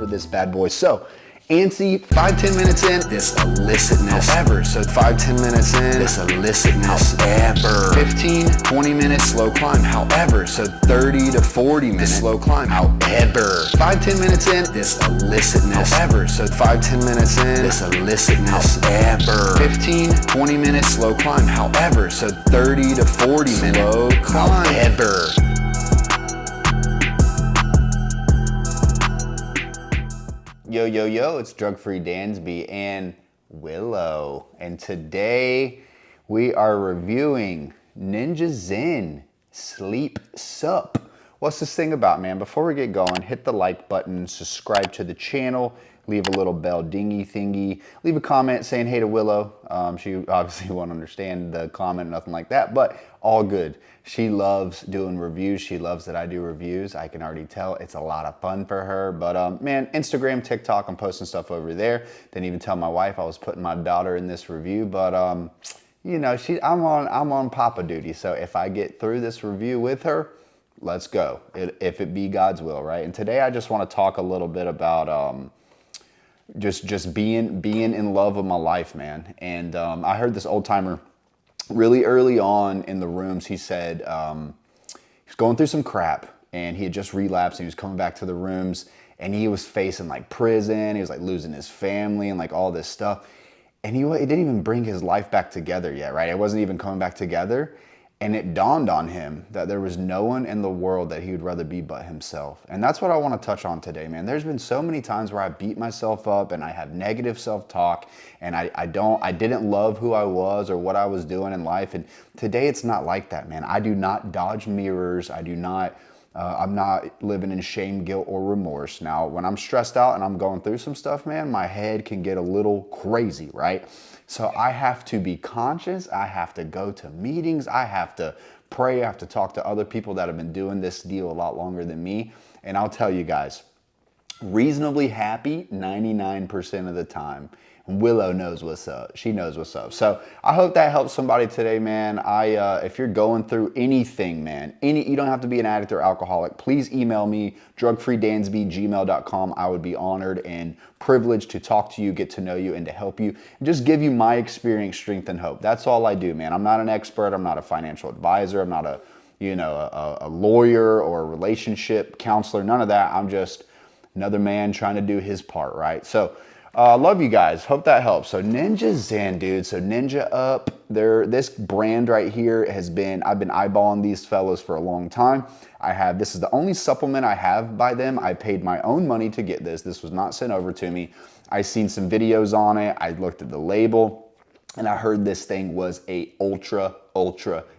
with this bad boy. So, antsy, 5-10 minutes in, this illicitness. However, so 5-10 minutes in, this illicitness. However, 15-20 minutes slow climb. However, so 30 to 40 minutes slow climb. However, 5-10 minutes in, this illicitness. However, so 5-10 minutes in, this illicitness. However, 15-20 minutes slow climb. However, so 30 to 40 minutes slow climb. However. Yo, yo, yo, it's Drug-Free Dansby and Willow. And today we are reviewing Ninja Zen Sleep Sup. What's this thing about, man? Before we get going, hit the like button, subscribe to the channel, leave a little bell dingy thingy, leave a comment saying hey to Willow. She obviously won't understand the comment, nothing like that, but all good. She loves doing reviews. She loves that I do reviews. I can already tell it's a lot of fun for her. But man, Instagram, TikTok, I'm posting stuff over there. Didn't even tell my wife I was putting my daughter in this review. But you know, I'm on Papa duty. So if I get through this review with her, let's go. If it be God's will, right? And today I just want to talk a little bit about just being in love with my life, man. And I heard this old timer really early on in the rooms. He said he was going through some crap and he had just relapsed and he was coming back to the rooms and he was facing like prison. He was like losing his family and like all this stuff. And he didn't even bring his life back together yet, right? It wasn't even coming back together. And it dawned on him that there was no one in the world that he would rather be but himself. And that's what I want to touch on today, man. There's been so many times where I beat myself up and I have negative self-talk and I didn't love who I was or what I was doing in life. And today it's not like that, man. I do not dodge mirrors. I'm not living in shame, guilt, or remorse. Now, when I'm stressed out and I'm going through some stuff, man, my head can get a little crazy, right? So I have to be conscious. I have to go to meetings. I have to pray. I have to talk to other people that have been doing this deal a lot longer than me. And I'll tell you guys, reasonably happy 99% of the time. Willow knows what's up. She knows what's up. So I hope that helps somebody today, man. If you're going through anything, man, you don't have to be an addict or alcoholic. Please email me, drugfreedansby@gmail.com. I would be honored and privileged to talk to you, get to know you, and to help you, and just give you my experience, strength, and hope. That's all I do, man. I'm not an expert. I'm not a financial advisor. I'm not a lawyer or a relationship counselor. None of that. I'm just another man trying to do his part, right? So love you guys. Hope that helps. So Ninja Zen, dude. So Ninja Up. This brand right here I've been eyeballing these fellows for a long time. This is the only supplement I have by them. I paid my own money to get this. This was not sent over to me. I seen some videos on it. I looked at the label and I heard this thing was a ultra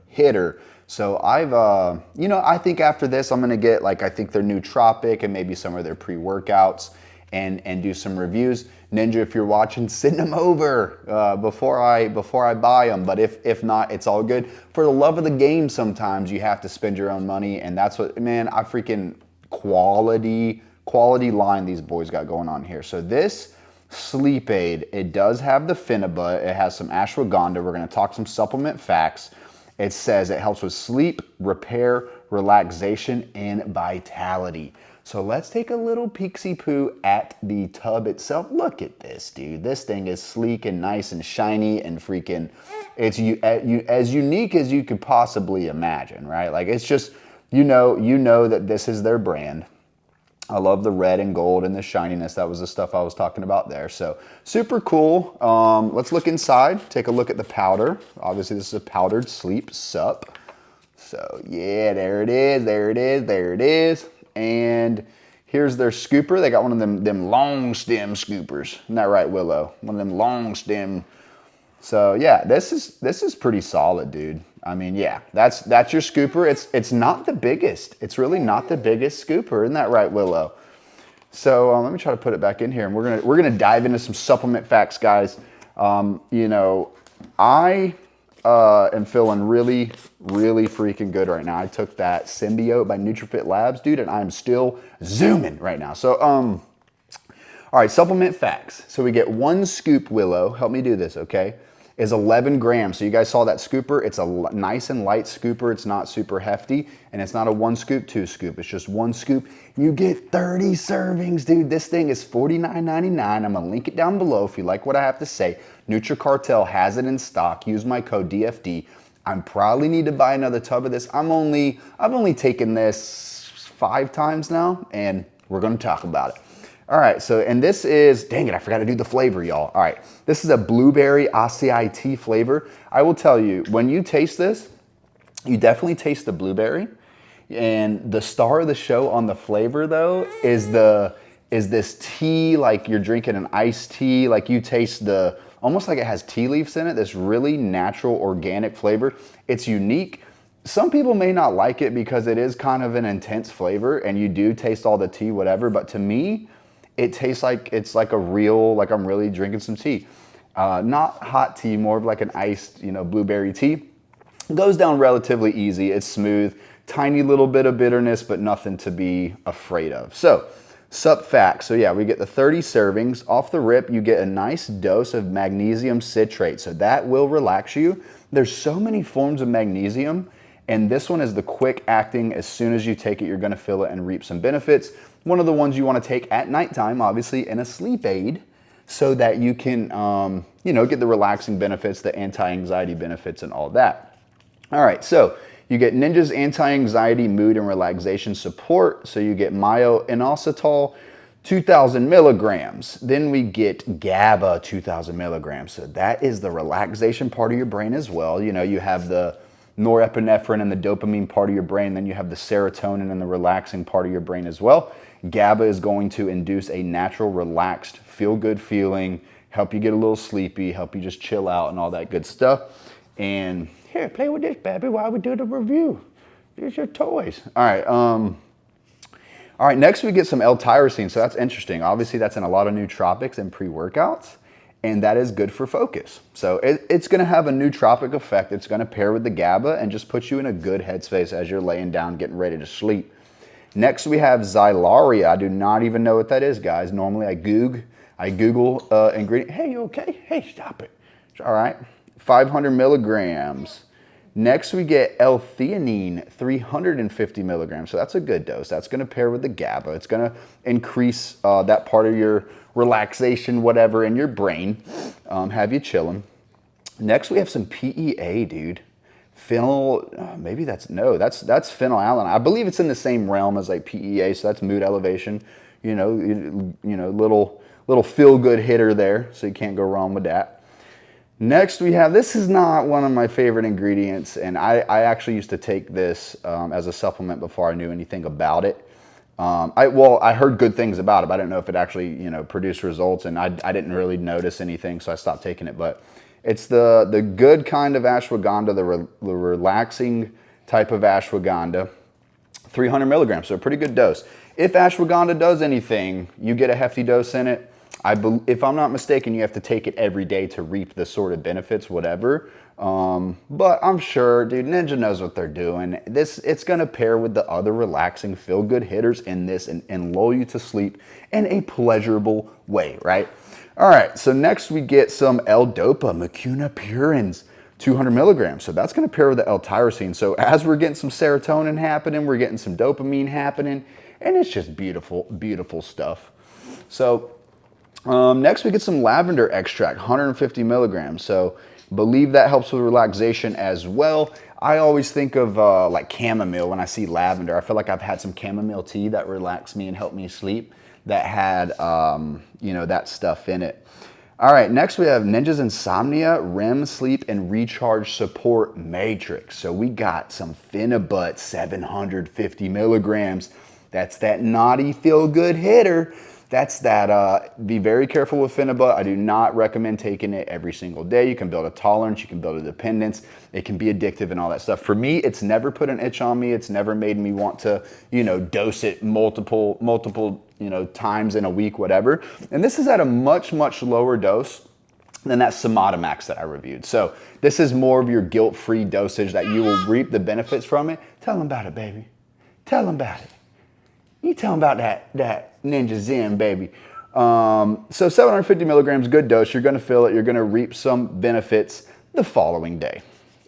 hitter. So I think after this, I'm going to get I think their nootropic and maybe some of their pre-workouts and do some reviews. Ninja, if you're watching, send them over before I buy them. But if not, it's all good. For the love of the game, sometimes you have to spend your own money, and that's what, man, I freaking quality line these boys got going on here. So this sleep aid, it does have the Finaba. It has some ashwagandha. We're going to talk some supplement facts. It says it helps with sleep, repair, relaxation, and vitality. So let's take a little peek-see-poo at the tub itself. Look at this, dude. This thing is sleek and nice and shiny and freaking, it's as unique as you could possibly imagine, right? Like it's just, you know that this is their brand. I love the red and gold and the shininess. That was the stuff I was talking about there. So super cool. Let's look inside, take a look at the powder. Obviously this is a powdered sleep sup. So yeah, there it is. And here's their scooper. They got one of them long stem scoopers. Isn't that right, Willow? One of them long stem. So yeah, this is pretty solid, dude. I mean, yeah, that's your scooper. It's not the biggest. It's really not the biggest scooper. Isn't that right, Willow? So let me try to put it back in here, and we're gonna dive into some supplement facts, guys. I am feeling really freaking good right now. I took that Symbiote by NutriFit Labs, dude, and I'm still zooming right now. So, all right, supplement facts. So we get one scoop, Willow. Help me do this, okay? is 11 grams. So you guys saw that scooper. It's a nice and light scooper. It's not super hefty, and it's not a 1 scoop, 2 scoop. It's just 1 scoop. You get 30 servings, dude. This thing is $49.99. I'm gonna link it down below if you like what I have to say. NutriCartel has it in stock. Use my code DFD. I probably need to buy another tub of this. I've only taken this 5 times now, and we're gonna talk about it. All right, so, and this is, dang it, I forgot to do the flavor, y'all. All right, this is a blueberry acai tea flavor. I will tell you, when you taste this, you definitely taste the blueberry. And the star of the show on the flavor, though, is this tea, like you're drinking an iced tea, like you taste almost like it has tea leaves in it, this really natural, organic flavor. It's unique. Some people may not like it because it is kind of an intense flavor, and you do taste all the tea, whatever, but to me, it tastes like it's like a real, like I'm really drinking some tea. Not hot tea, more of like an iced, blueberry tea. It goes down relatively easy. It's smooth, tiny little bit of bitterness, but nothing to be afraid of. So, sup facts. So yeah, we get the 30 servings. Off the rip, you get a nice dose of magnesium citrate. So that will relax you. There's so many forms of magnesium, and this one is the quick acting. As soon as you take it, you're gonna feel it and reap some benefits. One of the ones you want to take at nighttime, obviously, in a sleep aid, so that you can, get the relaxing benefits, the anti-anxiety benefits, and all that. All right, so you get Ninja's anti-anxiety, mood, and relaxation support. So you get myo-inositol, 2,000 milligrams. Then we get GABA, 2,000 milligrams. So that is the relaxation part of your brain as well. You have the norepinephrine and the dopamine part of your brain. Then you have the serotonin and the relaxing part of your brain as well. GABA is going to induce a natural, relaxed, feel-good feeling, help you get a little sleepy, help you just chill out and all that good stuff. And here, play with this, baby, while we do the review. These are your toys. All right, next we get some L-tyrosine. So that's interesting. Obviously, that's in a lot of nootropics and pre-workouts, and that is good for focus. So it's gonna have a nootropic effect. It's gonna pair with the GABA and just put you in a good headspace as you're laying down, getting ready to sleep. Next, we have Xylaria. I do not even know what that is, guys. Normally, I Google ingredient. Hey, you okay? Hey, stop it. All right, 500 milligrams. Next, we get L-theanine, 350 milligrams. So that's a good dose. That's going to pair with the GABA. It's going to increase that part of your relaxation, whatever, in your brain, have you chilling. Next, we have some PEA, dude. Maybe that's phenylalanine. I believe it's in the same realm as like PEA, so that's mood elevation. Little feel good hitter there, so you can't go wrong with that. Next, we have, this is not one of my favorite ingredients, and I actually used to take this as a supplement before I knew anything about it. I heard good things about it, but I didn't know if it actually produced results, and I didn't really notice anything, so I stopped taking it. But it's the good kind of ashwagandha, the relaxing type of ashwagandha, 300 milligrams, so a pretty good dose. If ashwagandha does anything, you get a hefty dose in it. If I'm not mistaken, you have to take it every day to reap the sort of benefits, whatever. But I'm sure, dude, Ninja knows what they're doing. It's gonna pair with the other relaxing, feel-good hitters in this and lull you to sleep in a pleasurable way, right? All right, so next we get some L-Dopa, Mucuna purins, 200 milligrams. So that's gonna pair with the L-tyrosine. So as we're getting some serotonin happening, we're getting some dopamine happening, and it's just beautiful, beautiful stuff. So next we get some lavender extract, 150 milligrams. So believe that helps with relaxation as well. I always think of like chamomile when I see lavender. I feel like I've had some chamomile tea that relaxed me and helped me sleep that had, that stuff in it. All right, next we have Ninja's Insomnia, REM Sleep and Recharge Support Matrix. So we got some Phenibut, 750 milligrams. That's that naughty feel-good hitter. That's that, be very careful with Phenibut. I do not recommend taking it every single day. You can build a tolerance, you can build a dependence. It can be addictive and all that stuff. For me, it's never put an itch on me. It's never made me want to, dose it multiple, times in a week, whatever. And this is at a much, much lower dose than that Somatomax that I reviewed. So this is more of your guilt-free dosage that you will reap the benefits from it. Tell them about it, baby. Tell them about it. You tell them about that Ninja Zen, baby. So 750 milligrams, good dose. You're going to feel it. You're going to reap some benefits the following day.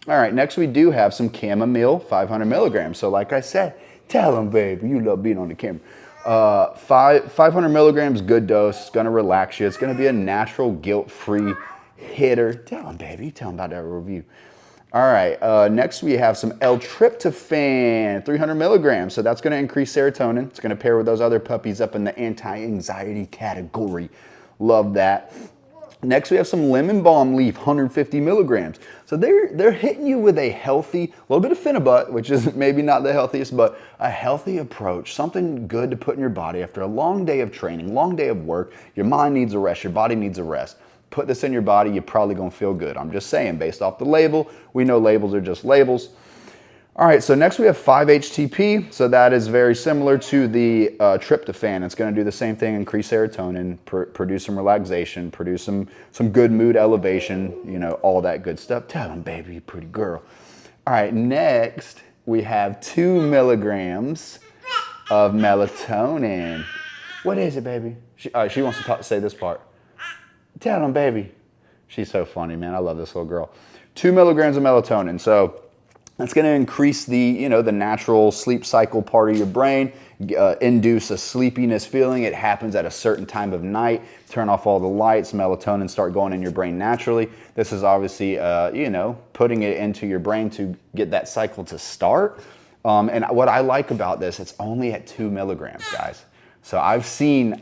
All right, next we do have some chamomile, 500 milligrams. So like I said, tell them, baby, you love being on the camera. 500 milligrams, good dose. It's going to relax you. It's going to be a natural, guilt-free hitter. Tell them, baby. Tell them about that review. All right, next we have some L-tryptophan, 300 milligrams. So that's going to increase serotonin. It's going to pair with those other puppies up in the anti-anxiety category. Love that. Next we have some lemon balm leaf, 150 milligrams. So they're hitting you with a healthy, little bit of Phenibut, which is maybe not the healthiest, but a healthy approach, something good to put in your body after a long day of training, long day of work. Your mind needs a rest, your body needs a rest. Put this in your body, you're probably gonna feel good. I'm just saying, based off the label, we know labels are just labels. All right, so next we have 5-HTP. So that is very similar to the tryptophan. It's going to do the same thing, increase serotonin, produce some relaxation, produce some good mood elevation, you know, all that good stuff. Tell them, baby, you pretty girl. All right, next we have 2 milligrams of melatonin. What is it, baby? She wants to say this part. Tell them, baby. She's so funny, man. I love this little girl. 2 milligrams of melatonin. So that's going to increase the, you know, the natural sleep cycle part of your brain, induce a sleepiness feeling. It happens at a certain time of night. Turn off all the lights, melatonin start going in your brain naturally. This is obviously, you know, putting it into your brain to get that cycle to start. And what I like about this, it's only at 2 milligrams, guys. So I've seen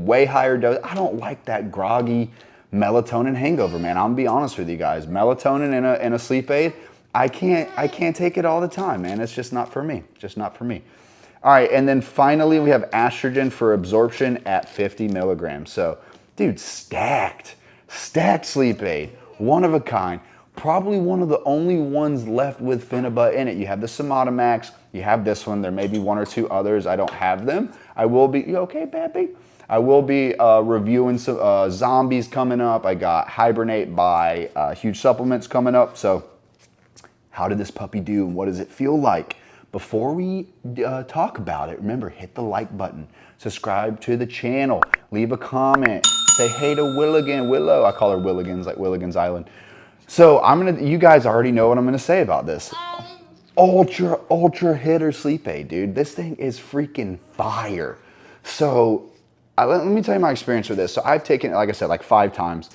way higher dose. I don't like that groggy melatonin hangover, man. I'm gonna be honest with you guys. Melatonin in a sleep aid, I can't take it all the time, man. It's just not for me. Just not for me. All right, and then finally we have estrogen for absorption at 50 milligrams. So, dude, stacked sleep aid, one of a kind. Probably one of the only ones left with Phenibut in it. You have the Somatomax, you have this one. There may be 1 or 2 others. I don't have them. I will be, you okay, baby? I will be reviewing some zombies coming up. I got Hibernate by Huge Supplements coming up. So how did this puppy do and what does it feel like? Before we talk about it, remember, hit the like button, subscribe to the channel, leave a comment, say hey to Willow. I call her Willigans, like Willigan's Island. So you guys already know what I'm gonna say about this. Ultra hitter sleep aid, dude. This thing is freaking fire. So let me tell you my experience with this. So I've taken it, like I said, like 5 times.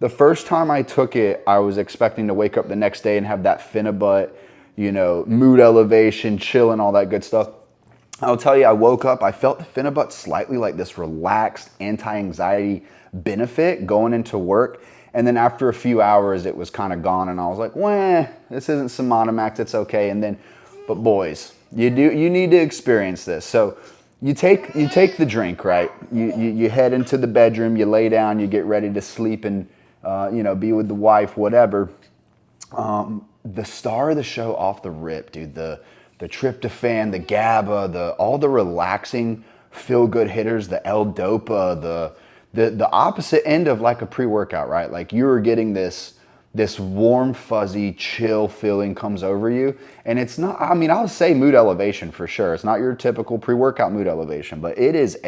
The first time I took it, I was expecting to wake up the next day and have that Phenibut, you know, mood elevation, chill and all that good stuff. I'll tell you, I woke up, I felt the Phenibut slightly like this relaxed anti-anxiety benefit going into work. And then after a few hours, it was kind of gone and I was like, well, this isn't Somatomax, it's okay. And then, but boys, you need to experience this. So you take the drink, right? You head into the bedroom, you lay down, you get ready to sleep and you know, be with the wife, whatever. The star of the show off the rip, dude, the tryptophan, the GABA, all the relaxing feel-good hitters, the L-Dopa, the opposite end of like a pre-workout, right? Like you are getting this warm, fuzzy, chill feeling comes over you. And it's not, I mean, I'll say mood elevation for sure. It's not your typical pre-workout mood elevation, but it is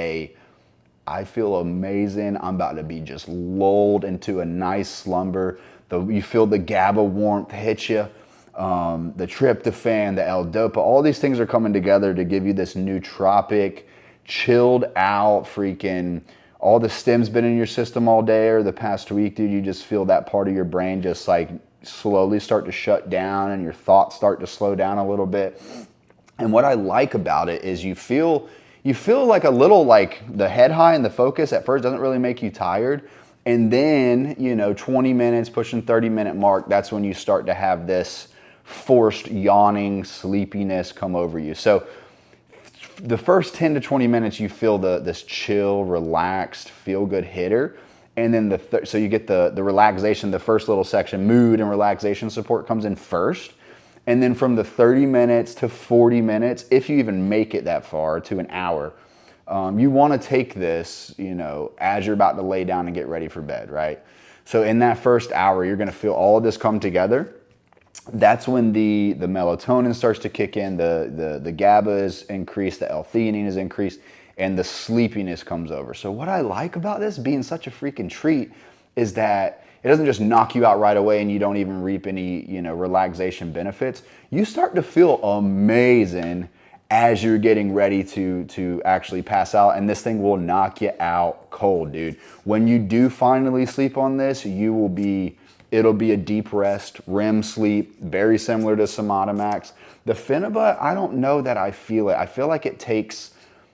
I feel amazing. I'm about to be just lulled into a nice slumber. You feel the GABA warmth hit you. The tryptophan, the L-Dopa, all these things are coming together to give you this nootropic, chilled out freaking, all the stem's been in your system all day or the past week, dude. You just feel that part of your brain just like slowly start to shut down and your thoughts start to slow down a little bit. And what I like about it is you feel like a little like the head high and the focus at first doesn't really make you tired. And then, you know, 20 minutes, pushing 30-minute mark, that's when you start to have this forced yawning sleepiness come over you. So the first 10 to 20 minutes, you feel this chill, relaxed, feel-good hitter. And then so you get the relaxation, the first little section, mood and relaxation support comes in first. And then from the 30 minutes to 40 minutes, if you even make it that far, to an hour, you want to take this, you know, as you're about to lay down and get ready for bed, right? So in that first hour, you're going to feel all of this come together. That's when the melatonin starts to kick in, the GABA is increased, the L-theanine is increased, and the sleepiness comes over. So what I like about this being such a freaking treat is that it doesn't just knock you out right away and you don't even reap any, relaxation benefits. You start to feel amazing as you're getting ready to actually pass out, and this thing will knock you out cold, dude. When you do finally sleep on this, it'll be a deep rest, REM sleep, very similar to Somatomax. The Phenibut, I don't know that I feel it. I feel like it takes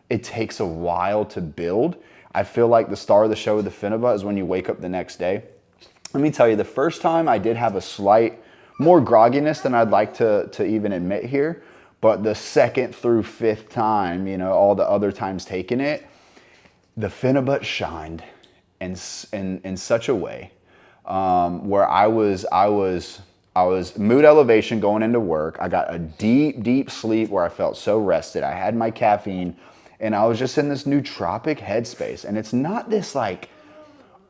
a while to build. I feel like the star of the show with the Phenibut is when you wake up the next day. Let me tell you, the first time I did have a slight more grogginess than I'd like to even admit here, but the second through fifth time, all the other times taking it, the Phenibut shined in such a way where I was mood elevation going into work. I got a deep sleep where I felt so rested. I had my caffeine and I was just in this nootropic headspace. And it's not this like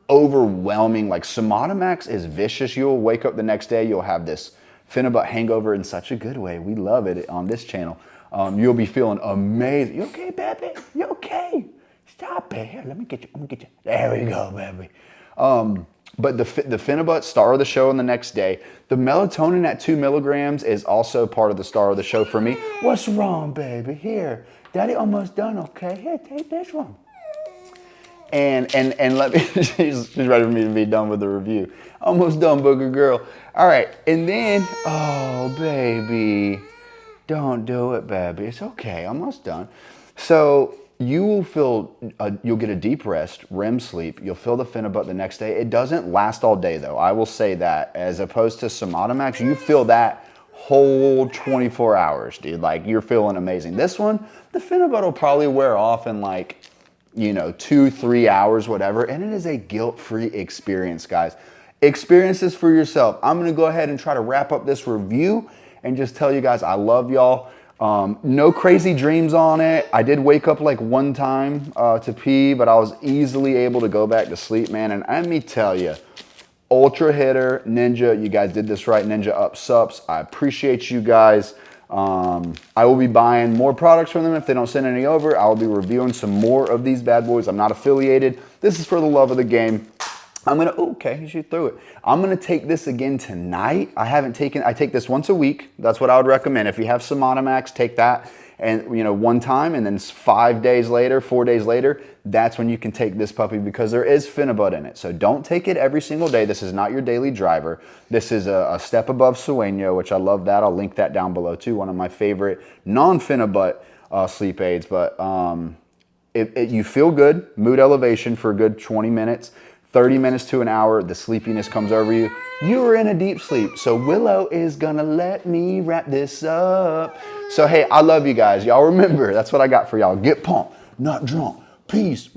overwhelming, like Somatomax is vicious. You'll wake up the next day, you'll have this Phenibut hangover in such a good way. We love it on this channel. You'll be feeling amazing. You okay, baby? You okay? Stop it. Here, let me get you. There we go, baby. But the Phenibut, star of the show on the next day. The melatonin at 2 milligrams is also part of the star of the show for me. What's wrong, baby? Here, daddy almost done, okay? Here, take this one. And let me, she's ready for me to be done with the review. Almost done, booger girl. All right, and then, oh, baby, don't do it, baby. It's okay, almost done. So you will feel, you'll get a deep rest, REM sleep. You'll feel the Phenibut the next day. It doesn't last all day, though. I will say that. As opposed to Somatomax, you feel that whole 24 hours, dude. Like, you're feeling amazing. This one, the Phenibut will probably wear off in like, 2-3 hours, whatever. And it is a guilt-free experience, guys. Experience this for yourself. I'm going to go ahead and try to wrap up this review and just tell you guys I love y'all. No crazy dreams on it. I did wake up like one time to pee, but I was easily able to go back to sleep, man. And let me tell you, Ultra Hitter, Ninja, you guys did this right. Ninja up subs. I appreciate you guys. I will be buying more products from them if they don't send any over. I will be reviewing some more of these bad boys. I'm not affiliated. This is for the love of the game. Okay, you threw it. I'm gonna take this again tonight. I take this once a week. That's what I would recommend. If you have Somatomax, take that and one time, and then 4 days later, that's when you can take this puppy, because there is Phenibut in it. So don't take it every single day. This is not your daily driver. This is a step above Sueño, which I love that. I'll link that down below too. One of my favorite non-Phenibut sleep aids. But you feel good, mood elevation for a good 20 minutes. 30 minutes to an hour, the sleepiness comes over you. You are in a deep sleep. So Willow is gonna let me wrap this up. So hey, I love you guys. Y'all remember, that's what I got for y'all. Get pumped, not drunk. Peace.